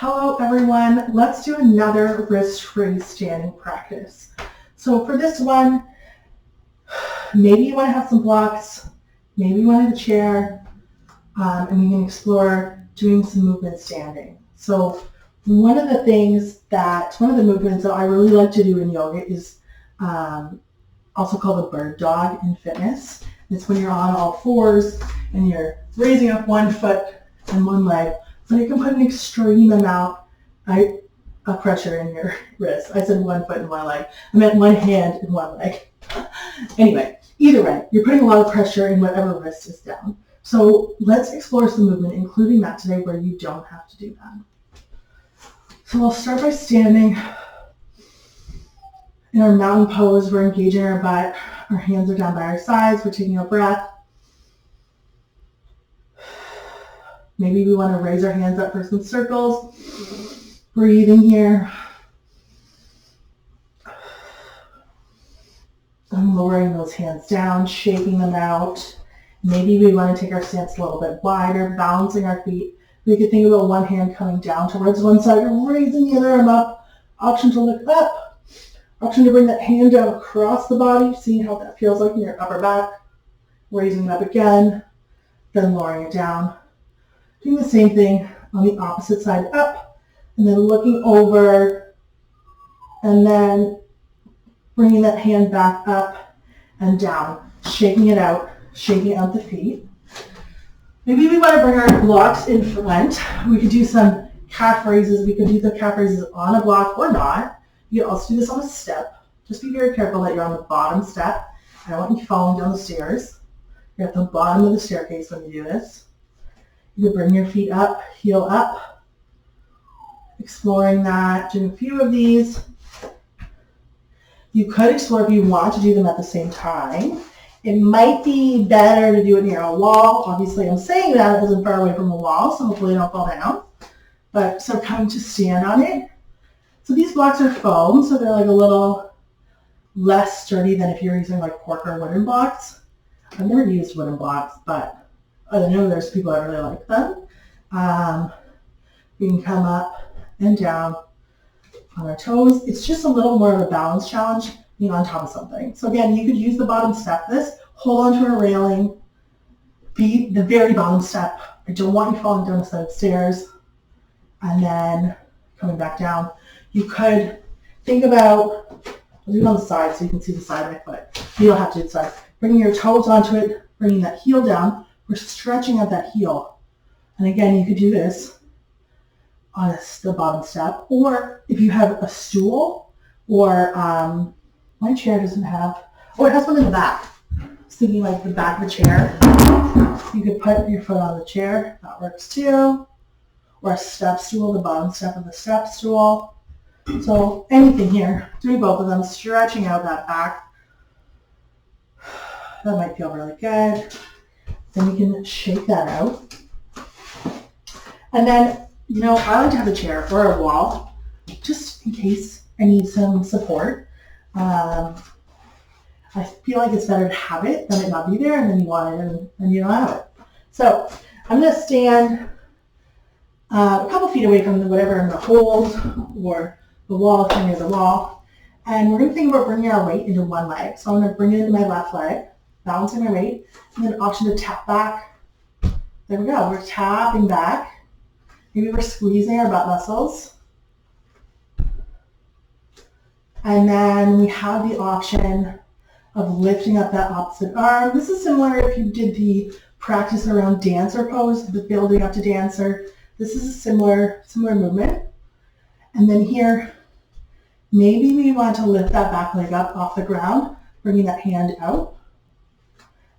Hello everyone, let's do another wrist-free standing practice. So for this one, maybe you want to have some blocks, maybe you want to have a chair, and we can explore doing some movement standing. So one of the movements that I really like to do in yoga is also called the bird dog in fitness. It's when you're on all fours and you're raising up one foot and one leg. So you can put an extreme amount of pressure in your wrist. I said 1 foot and 1 leg. I meant 1 hand and 1 leg. Anyway, either way, you're putting a lot of pressure in whatever wrist is down. So let's explore some movement, including that today, where you don't have to do that. So I'll start by standing in our mountain pose. We're engaging our butt. Our hands are down by our sides. We're taking a breath. Maybe we want to raise our hands up for some circles. Breathing here. And lowering those hands down, shaking them out. Maybe we want to take our stance a little bit wider, balancing our feet. We could think about one hand coming down towards one side, raising the other arm up. Option to look up. Option to bring that hand down across the body. See how that feels like in your upper back. Raising it up again, then lowering it down. Doing the same thing on the opposite side, up, and then looking over, and then bringing that hand back up and down, shaking out the feet. Maybe we want to bring our blocks in front. We could do some calf raises. We could do the calf raises on a block or not. You can also do this on a step. Just be very careful that you're on the bottom step. I don't want you falling down the stairs. You're at the bottom of the staircase when you do this. You can bring your feet up, heel up, exploring that, doing a few of these. You could explore if you want to do them at the same time. It might be better to do it near a wall. Obviously, I'm saying that it isn't far away from a wall, so hopefully I don't fall down. But so coming to stand on it. So these blocks are foam, so they're like a little less sturdy than if you're using like cork or wooden blocks. I've never used wooden blocks, but I know there's people that really like them. We can come up and down on our toes. It's just a little more of a balance challenge being on top of something. So again, you could use the bottom step this, hold onto a railing, be the very bottom step. I don't want you falling down the side of the stairs, and then coming back down. You could think about, I'll do it on the side so you can see the side of my foot. You don't have to do the side. Bringing your toes onto it, bringing that heel down. We're stretching out that heel. And again, you could do this on the bottom step. Or if you have a stool, or my chair doesn't have, it has one in the back. I was thinking like the back of the chair. You could put your foot on the chair. That works too. Or a step stool, the bottom step of the step stool. So anything here, doing both of them, stretching out that back. That might feel really good. Then you can shake that out. And then, I like to have a chair or a wall, just in case I need some support. I feel like it's better to have it than it not be there, and then you want it and you don't have it. So I'm going to stand a couple feet away from whatever I'm going to hold, or the wall if you're near the wall. And we're going to think about bringing our weight into one leg. So I'm going to bring it into my left leg, balancing my weight, and then option to tap back. There we go. We're tapping back. Maybe we're squeezing our butt muscles. And then we have the option of lifting up that opposite arm. This is similar if you did the practice around dancer pose, the building up to dancer. This is a similar movement. And then here, maybe we want to lift that back leg up off the ground, bringing that hand out.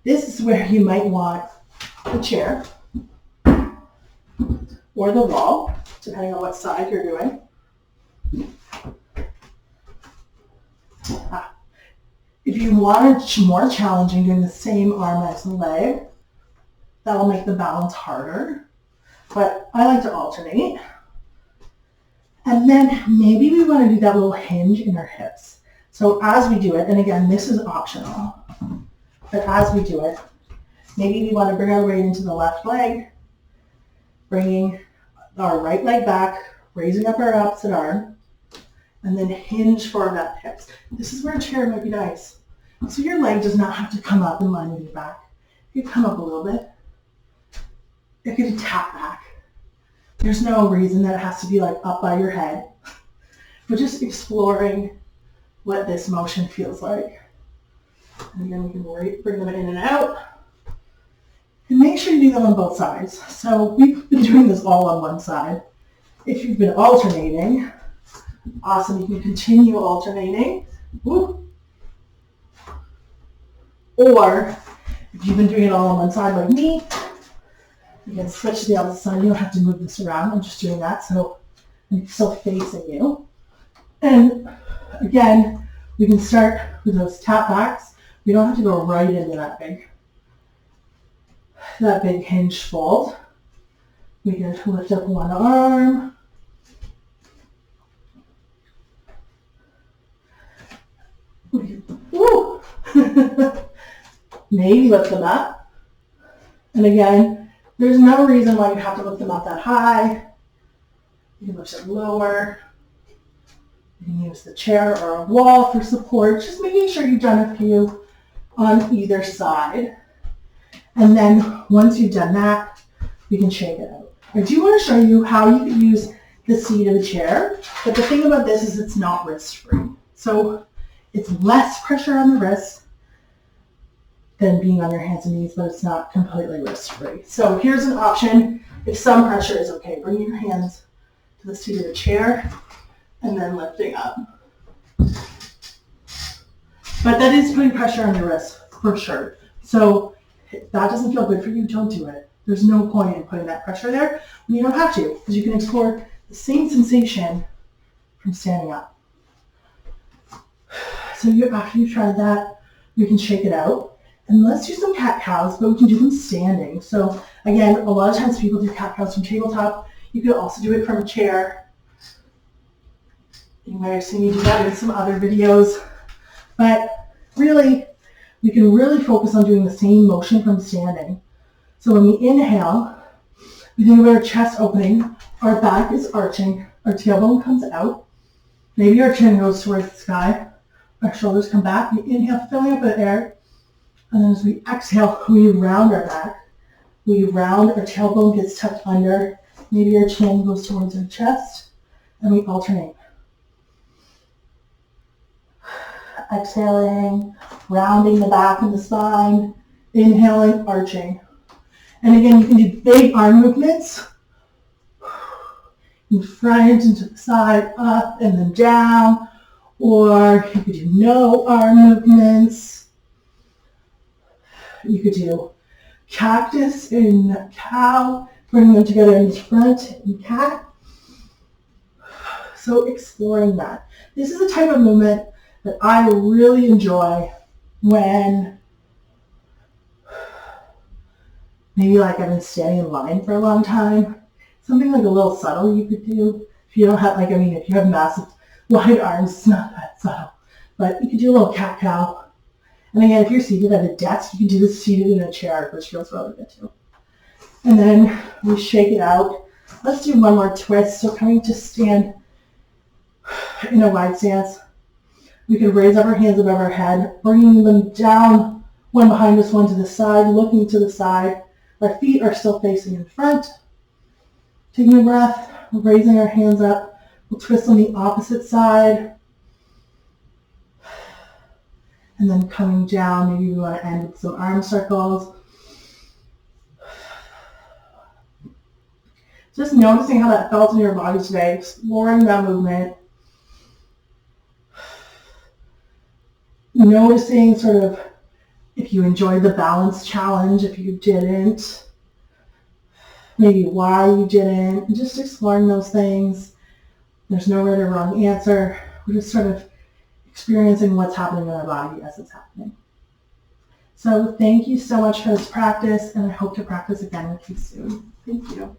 This is where you might want the chair or the wall, depending on what side you're doing. If you want it more challenging, doing the same arm as the leg, that will make the balance harder. But I like to alternate. And then maybe we want to do that little hinge in our hips. So as we do it, and again, this is optional, but as we do it, maybe we want to bring our weight into the left leg, bringing our right leg back, raising up our opposite arm, and then hinge forward at the hips. This is where a chair might be nice. So your leg does not have to come up in line with your back. It could come up a little bit. It could tap back. There's no reason that it has to be like up by your head. We're just exploring what this motion feels like. And then we can bring them in and out. And make sure you do them on both sides. So we've been doing this all on one side. If you've been alternating, awesome, you can continue alternating. Woo. Or if you've been doing it all on one side like me, you can switch to the other side. You don't have to move this around. I'm just doing that so I'm still facing you. And again, we can start with those tap backs. We don't have to go right into that big hinge fold. We can lift up one arm. Woo! Maybe lift them up. And again, there's no reason why you have to lift them up that high. You can lift it lower. You can use the chair or a wall for support. Just making sure you've done a few on either side. And then once you've done that, we can shake it out. I do want to show you how you can use the seat of the chair. But the thing about this is it's not wrist-free. So it's less pressure on the wrists than being on your hands and knees, but it's not completely wrist-free. So here's an option. If some pressure is okay, bring your hands to the seat of the chair and then lifting up. But that is putting pressure on your wrist for sure. So if that doesn't feel good for you, don't do it. There's no point in putting that pressure there when you don't have to, because you can explore the same sensation from standing up. So after you've tried that, we can shake it out. And let's do some cat-cows, but we can do them standing. So again, a lot of times people do cat-cows from tabletop. You could also do it from a chair. You might have seen me do that in some other videos. But really, we can really focus on doing the same motion from standing. So when we inhale, we think about our chest opening, our back is arching, our tailbone comes out, maybe our chin goes towards the sky, our shoulders come back, we inhale, filling up with air, and then as we exhale, we round our back, we round, our tailbone gets tucked under, maybe our chin goes towards our chest, and we alternate. Exhaling, rounding the back and the spine, inhaling, arching. And again, you can do big arm movements. In front, into the side, up, and then down. Or you could do no arm movements. You could do cactus and cow, bring them together in front and cat. So exploring that. This is a type of movement that I really enjoy when maybe like I've been standing in line for a long time. Something like a little subtle you could do. If you don't have, if you have massive wide arms, it's not that subtle. But you could do a little cat-cow. And again, if you're seated at a desk, you can do this seated in a chair, which feels really good too. And then we shake it out. Let's do one more twist. So coming to stand in a wide stance. We can raise up our hands above our head, bringing them down, one behind us, one to the side, looking to the side. Our feet are still facing in front. Taking a breath, raising our hands up. We'll twist on the opposite side. And then coming down, maybe we want to end with some arm circles. Just noticing how that felt in your body today, exploring that movement. Noticing sort of if you enjoyed the balance challenge, if you didn't, maybe why you didn't, and just exploring those things. There's no right or wrong answer. We're just sort of experiencing what's happening in our body as it's happening. So thank you so much for this practice, and I hope to practice again with you soon. Thank you.